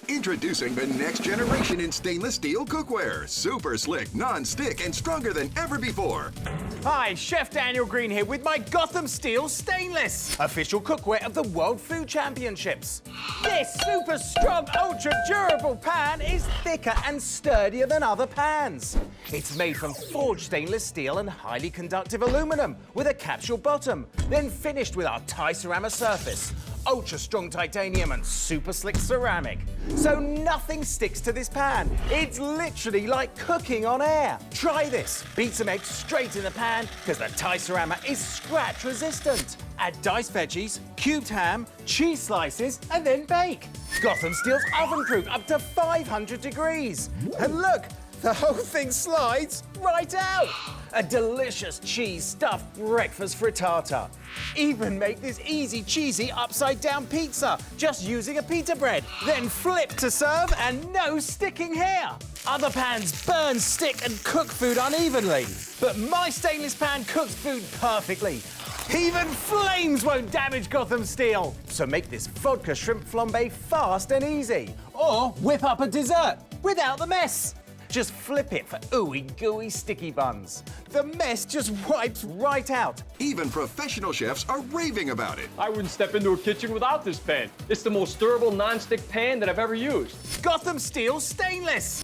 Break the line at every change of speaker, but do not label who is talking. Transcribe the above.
Introducing the next generation in stainless steel cookware. Super slick, non-stick, and stronger than ever before.
Hi, Chef Daniel Green here with my Gotham Steel Stainless, official cookware of the World Food Championships. This super strong, ultra durable pan is thicker and sturdier than other pans. It's made from forged stainless steel and highly conductive aluminum with a capsule bottom, then finished with our Ti-Cerama surface, ultra strong titanium and super slick ceramic. So nothing sticks to this pan. It's literally like cooking on air. Try this. Beat some eggs straight in the pan because the Ti-Cerama is scratch resistant. Add diced veggies, cubed ham, cheese slices, and then bake. Gotham Steel's oven proof up to 500 degrees. And look, the whole thing slides right out. A delicious cheese stuffed breakfast frittata. Even make this easy, cheesy upside-down pizza just using a pita bread. Then flip to serve and no sticking hair. Other pans burn, stick and cook food unevenly. But my stainless pan cooks food perfectly. Even flames won't damage Gotham Steel. So make this vodka shrimp flambe fast and easy. Or whip up a dessert without the mess. Just flip it for ooey gooey sticky buns. The mess just wipes right out.
Even professional chefs are raving about it.
I wouldn't step into a kitchen without this pan. It's the most durable non-stick pan that I've ever used.
Gotham Steel Stainless.